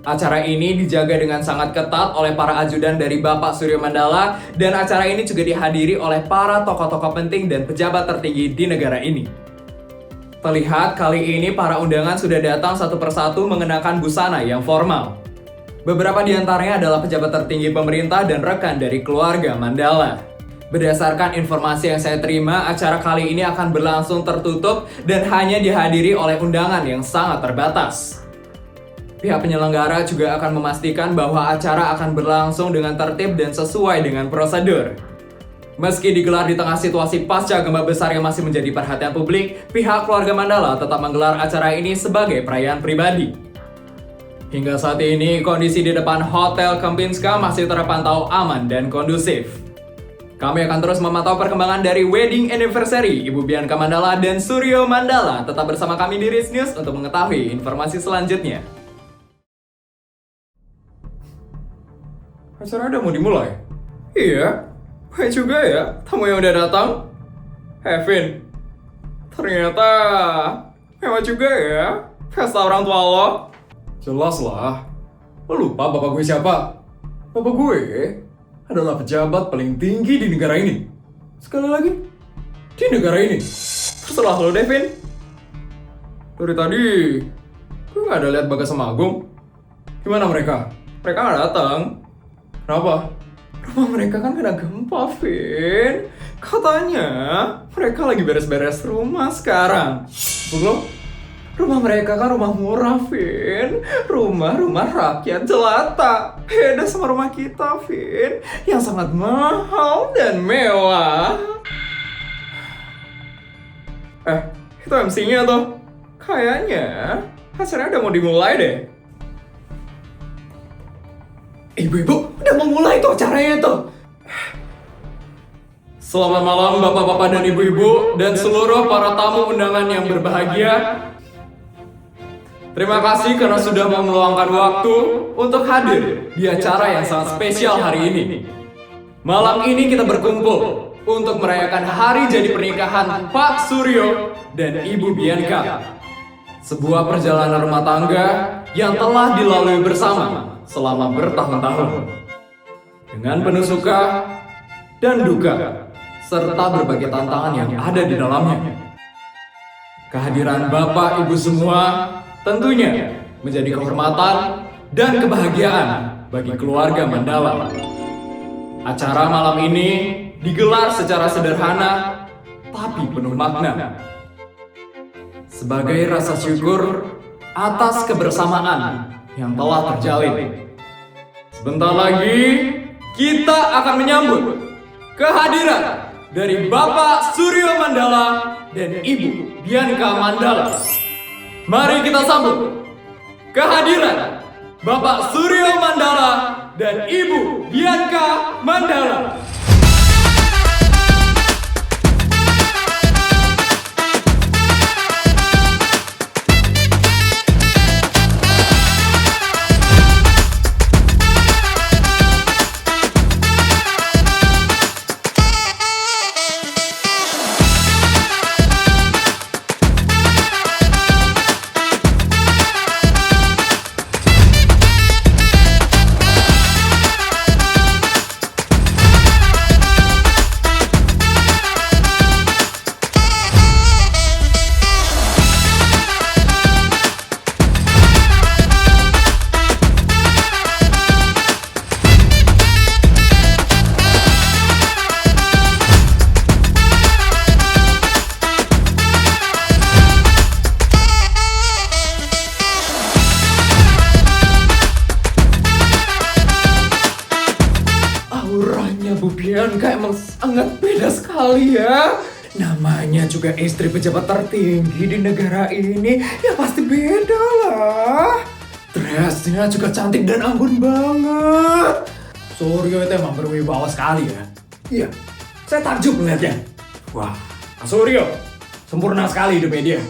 Acara ini dijaga dengan sangat ketat oleh para ajudan dari Bapak Suryo Mandala dan acara ini juga dihadiri oleh para tokoh-tokoh penting dan pejabat tertinggi di negara ini. Terlihat kali ini para undangan sudah datang satu persatu mengenakan busana yang formal. Beberapa di antaranya adalah pejabat tertinggi pemerintah dan rekan dari keluarga Mandala. Berdasarkan informasi yang saya terima, acara kali ini akan berlangsung tertutup dan hanya dihadiri oleh undangan yang sangat terbatas. Pihak penyelenggara juga akan memastikan bahwa acara akan berlangsung dengan tertib dan sesuai dengan prosedur. Meski digelar di tengah situasi pasca gempa besar yang masih menjadi perhatian publik, pihak keluarga Mandala tetap menggelar acara ini sebagai perayaan pribadi. Hingga saat ini, kondisi di depan Hotel Kempinska masih terpantau aman dan kondusif. Kami akan terus memantau perkembangan dari wedding anniversary Ibu Bianca Mandala dan Suryo Mandala. Tetap bersama kami di Rich News untuk mengetahui informasi selanjutnya. Acara udah mau dimulai? Iya, baik juga ya tamu yang udah datang. Vin, ternyata mewah juga ya pesta orang tua lo. Jelas lah, lo lupa bapak gue siapa? Bapak gue adalah pejabat paling tinggi di negara ini. Sekali lagi, di negara ini. Terserah lo deh, Vin. Dari tadi, gue gak ada lihat Bagas sama Agung. Gimana mereka? Mereka gak datang. Kenapa? Rumah mereka kan kena gempa, Vin. Katanya mereka lagi beres-beres rumah sekarang. Belum? Rumah mereka kan rumah murah, Vin. Rumah rakyat jelata. Beda sama rumah kita, Vin. Yang sangat mahal dan mewah. Itu MC-nya tuh. Kayaknya acaranya udah mau dimulai deh. Ibu-ibu, udah mau mulai tuh acaranya tuh. Selamat malam bapak-bapak dan ibu-ibu dan seluruh para tamu undangan yang berbahagia. Terima kasih karena sudah mau meluangkan waktu untuk hadir di acara yang sangat spesial hari ini. Malam ini kita berkumpul untuk merayakan hari jadi pernikahan Pak Suryo dan Ibu Bianca. Sebuah perjalanan rumah tangga yang telah dilalui bersama selama bertahun-tahun. Dengan penuh suka dan duka, serta berbagai tantangan yang ada di dalamnya. Kehadiran Bapak Ibu semua tentunya menjadi kehormatan dan kebahagiaan bagi keluarga Mandala. Acara malam ini digelar secara sederhana tapi penuh makna. Sebagai rasa syukur atas kebersamaan yang telah terjalin. Sebentar lagi kita akan menyambut kehadiran dari Bapak Suryo Mandala dan Ibu Bianca Mandala. Mari kita sambut kehadiran Bapak Suryo Mandala dan Ibu Bianca Mandala. Bu Bianca emang sangat beda sekali ya. Namanya juga istri pejabat tertinggi di negara ini, ya pasti beda lah. Dressnya juga cantik dan anggun banget. Suryo itu emang berwibawa sekali ya. Iya, Saya takjub melihatnya. Wah, Pak Suryo, sempurna sekali hidupnya dia.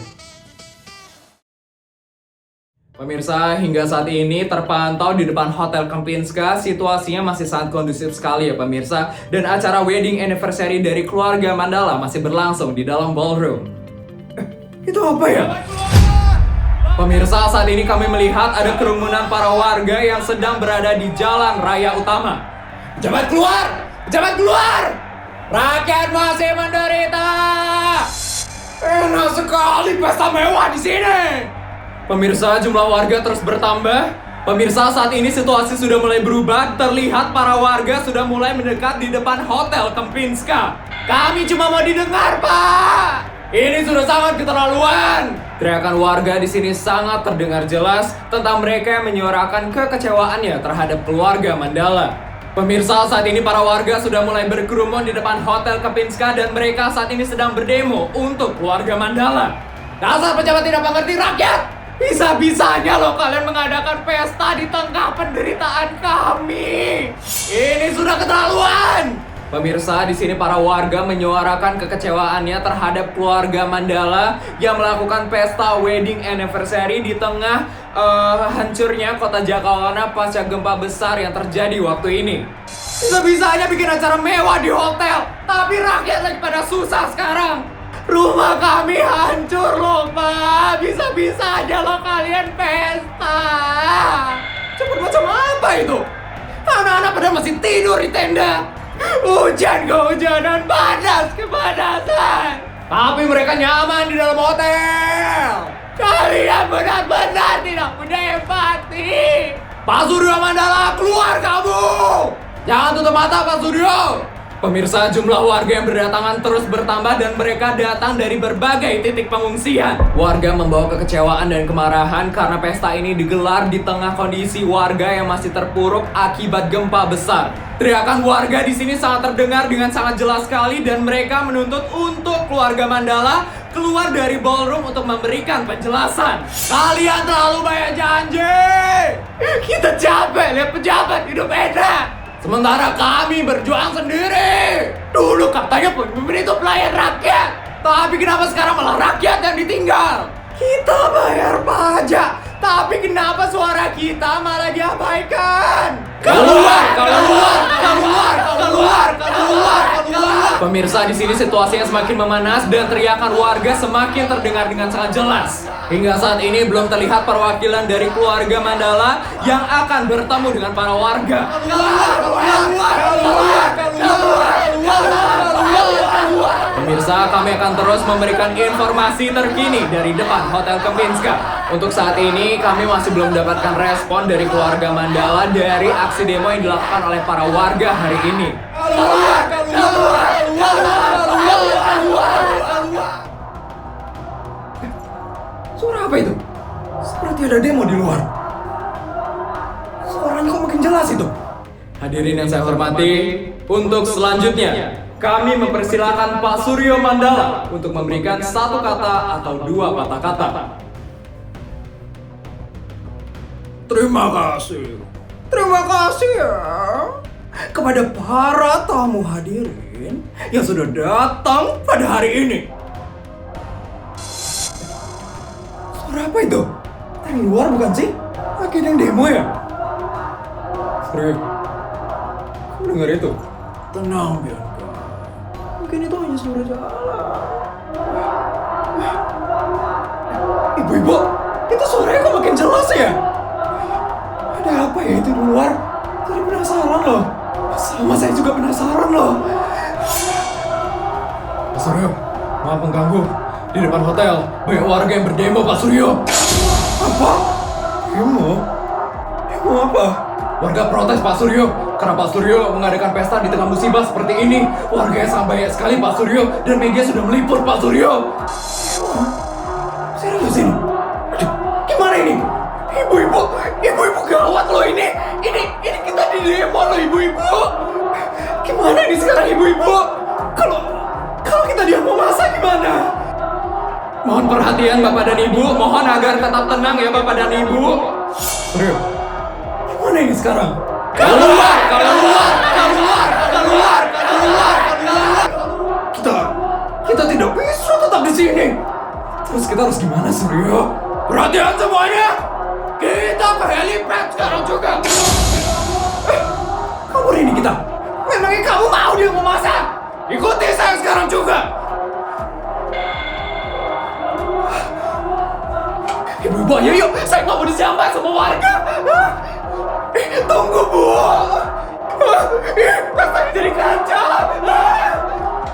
Pemirsa, hingga saat ini terpantau di depan Hotel Kempinska, situasinya masih sangat kondusif sekali ya pemirsa. Dan acara wedding anniversary dari keluarga Mandala masih berlangsung di dalam ballroom. Itu apa ya? Pemirsa, saat ini kami melihat ada kerumunan para warga yang sedang berada di jalan raya utama. Pejabat keluar! Pejabat keluar! Rakyat masih menderita! Enak sekali pesta mewah di sini! Pemirsa, jumlah warga terus bertambah. Pemirsa, saat ini situasi sudah mulai berubah. Terlihat para warga sudah mulai mendekat di depan Hotel Kempinska. Kami cuma mau didengar, Pak! Ini sudah sangat keterlaluan! Teriakan warga di sini sangat terdengar jelas tentang mereka yang menyuarakan kekecewaannya terhadap keluarga Mandala. Pemirsa, saat ini para warga sudah mulai berkerumun di depan Hotel Kempinska dan mereka saat ini sedang berdemo untuk keluarga Mandala. Dasar pejabat tidak mengerti rakyat! Bisa-bisanya loh kalian mengadakan pesta di tengah penderitaan kami. Ini sudah keterlaluan. Pemirsa, di sini para warga menyuarakan kekecewaannya terhadap keluarga Mandala yang melakukan pesta wedding anniversary di tengah hancurnya kota Jakawana pasca gempa besar yang terjadi waktu ini. Bisa-bisanya bikin acara mewah di hotel, tapi rakyat lagi pada susah sekarang. Rumah kami hancur loh, Pak. Bisa-bisanya loh kalian pesta. Cepet macam apa itu? Anak-anak pada masih tidur di tenda. Hujan kehujanan, panas kepanasan. Tapi mereka nyaman di dalam hotel. Kalian benar-benar tidak punya empati. Pak Suryo Mandala, keluar kamu. Jangan tutup mata, Pak Suryo. Pemirsa, jumlah warga yang berdatangan terus bertambah dan mereka datang dari berbagai titik pengungsian. Warga membawa kekecewaan dan kemarahan karena pesta ini digelar di tengah kondisi warga yang masih terpuruk akibat gempa besar. Teriakan warga di sini sangat terdengar dengan sangat jelas sekali dan mereka menuntut untuk keluarga Mandala keluar dari ballroom untuk memberikan penjelasan. Kalian terlalu banyak janji. Kita capek lihat pejabat hidup enak. Sementara kami berjuang sendiri. Dulu katanya pemimpin itu pelayan rakyat. Tapi kenapa sekarang malah rakyat yang ditinggal? Kita bayar pajak. Tapi kenapa suara kita malah diabaikan? Keluar, keluar, keluar, keluar, keluar, keluar. Pemirsa, di sini situasinya semakin memanas dan teriakan warga semakin terdengar dengan sangat jelas. Hingga saat ini belum terlihat perwakilan dari keluarga Mandala yang akan bertemu dengan para warga. Pemirsa, kami akan terus memberikan informasi terkini dari depan Hotel Kempinska. Untuk saat ini, kami masih belum mendapatkan respon dari keluarga Mandala dari aksi demo yang dilakukan oleh para warga hari ini. Suara apa itu? Seperti ada demo di luar. Suaranya kok makin jelas itu. Hadirin yang saya hormati, untuk selanjutnya kami mempersilakan Pak Suryo Mandala untuk memberikan satu kata atau dua patah kata. Terima kasih. Terima kasih ya kepada para tamu hadirin yang sudah datang pada hari ini. Suara apa itu? Dari luar bukan sih? Lagi ada yang demo ya? Suryo, kamu dengar itu? Tenang Bianca. Mungkin itu hanya suara jalan. Ibu-ibu, itu suaranya kok makin jelas ya? Ada apa ya itu di luar? Jadi penasaran loh. Sama saya juga penasaran loh. Pak Suryo, maaf mengganggu. Di depan hotel, banyak warga yang berdemo, Pak Suryo. Apa? Demo? Demo apa? Warga protes Pak Suryo, karena Pak Suryo mengadakan pesta di tengah musibah seperti ini. Warganya sangat banyak sekali Pak Suryo, dan media sudah meliput Pak Suryo. Serius ini? Aduh, gimana ini? Ibu-ibu gawat loh ini. Ini kita di demo loh ibu-ibu. Gimana ini sekarang ibu-ibu? Kalau kita diam mau masak gimana? Mohon perhatian Bapak dan Ibu, mohon agar tetap tenang ya Bapak dan Ibu. Suryo, gimana ini sekarang? Keluar, keluar, keluar, keluar, keluar, keluar. kita harus gimana, Suryo? Perhatian semuanya! Kita ke helipad sekarang juga! Kabur ini kita! Memangnya kamu mau dia memasak? Ikuti saya sekarang juga! Ibu-ibu, ayo yuk! Saya nggak mau disambar sama warga! Tunggu, Bu! Rasanya jadi kacau!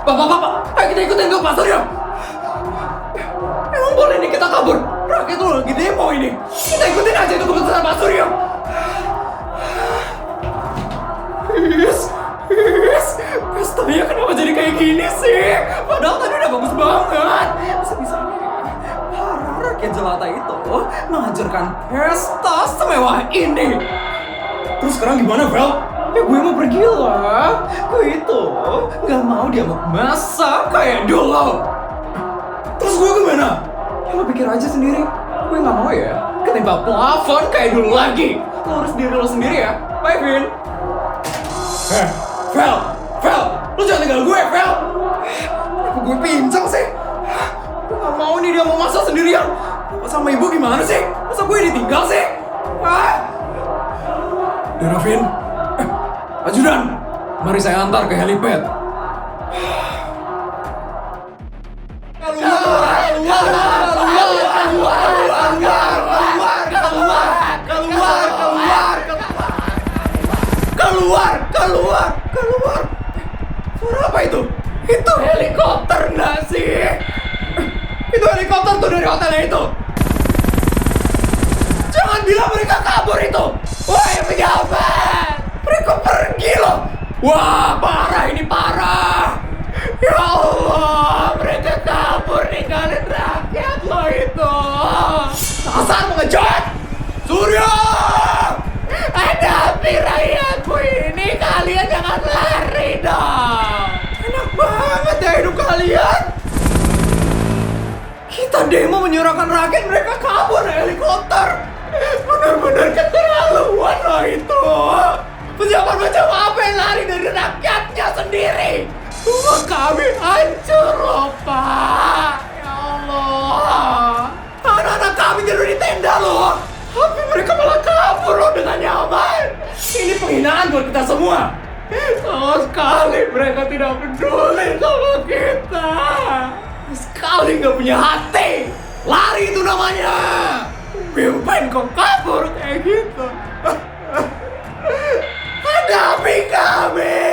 Bapak, ayo kita ikutin ke Pak Suryo! Emang boleh nih kita kabur? Rakyat lo lagi demo ini! Kita ikutin aja itu keputusan Pak Suryo! Pestanya kenapa jadi kayak gini sih? Padahal tadi udah bagus banget! Bisa-bisanya para rakyat jelata itu menghancurkan pesta semewah ini! Terus sekarang gimana, Vel? Ya gue mau pergi lah. Gue itu gak mau dia masak kayak dulu. Terus gue gimana? Ya lo pikir aja sendiri. Gue gak mau ya ketimpa plafon kayak dulu lagi. Lo harus diri lo sendiri ya. Bye, Vin. Vel, lo jangan tinggal gue, Vel. Kenapa gue pincang sih? Gue gak mau nih dia mau masak sendirian. Bapak sama ibu gimana sih? Masa gue ditinggal sih? Vin. Ajudan, mari saya antar ke helipad. Keluar. Suara apa itu? Itu helikopter nggak sih? Itu helikopter tuh dari hotelnya itu. Jangan bilang mereka kabur itu. Woi pejabat, mereka pergi loh. Wah, ini parah. Ya Allah, mereka kabur ninggalin rakyat lo itu. Dasar mengejut. Suryo, hadapi rakyatku ini. Kalian jangan lari dong. Enak banget ya hidup kalian. Kita demo menyuarakan rakyat, mereka kabur naik helikopter. Benar-benar keterlaluan loh itu. Pejabat macam apa yang lari dari rakyatnya sendiri? Rumah kami hancur loh, Pak. Ya Allah. Anak-anak kami tidur di tenda loh. Tapi mereka malah kabur loh dengan nyaman. Ini penghinaan buat kita semua. Sama sekali mereka tidak peduli sama kita. Sekali nggak punya hati. Lari itu namanya. Ngapain kau kabur kayak gitu? Hadapi kami!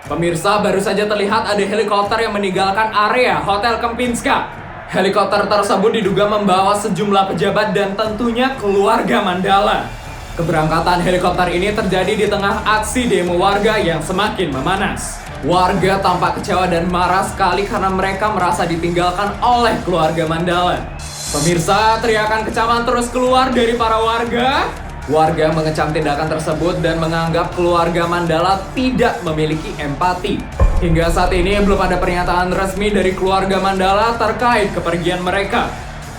Pemirsa, baru saja terlihat ada helikopter yang meninggalkan area Hotel Kempinska. Helikopter tersebut diduga membawa sejumlah pejabat dan tentunya keluarga Mandala. Keberangkatan helikopter ini terjadi di tengah aksi demo warga yang semakin memanas. Warga tampak kecewa dan marah sekali karena mereka merasa ditinggalkan oleh keluarga Mandala. Pemirsa, teriakan kecaman terus keluar dari para warga. Warga mengecam tindakan tersebut dan menganggap keluarga Mandala tidak memiliki empati. Hingga saat ini belum ada pernyataan resmi dari keluarga Mandala terkait kepergian mereka.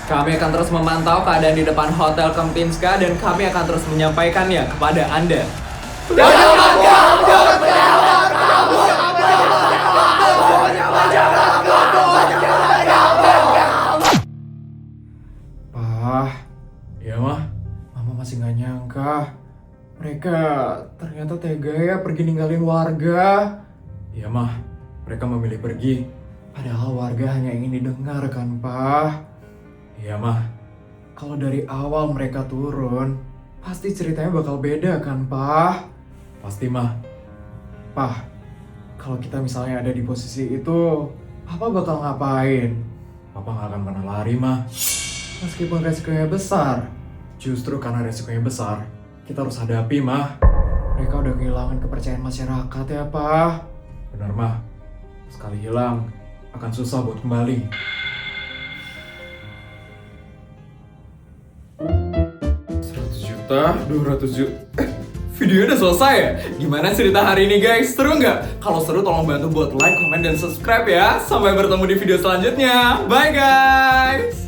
Kami akan terus memantau keadaan di depan Hotel Kempinska dan kami akan terus menyampaikannya kepada Anda. Pak, ya mah, Mama masih nggak nyangka mereka ternyata tega ya pergi ninggalin warga. Ya mah, mereka memilih pergi, padahal warga hanya ingin didengar kan, Pak. Ya mah, kalau dari awal mereka turun, pasti ceritanya bakal beda kan, Pak? Pasti mah. Pak, kalau kita misalnya ada di posisi itu, Papa bakal ngapain? Papa gak akan pernah lari, mah. Meskipun resikonya besar, justru karena resikonya besar, kita harus hadapi, mah. Mereka udah kehilangan kepercayaan masyarakat ya, Pak. Benar, mah. Sekali hilang, akan susah buat kembali. 200 juta. Videonya udah selesai ya? Gimana cerita hari ini guys? Seru nggak? Kalau seru tolong bantu buat like, comment, dan subscribe ya. Sampai bertemu di video selanjutnya. Bye guys!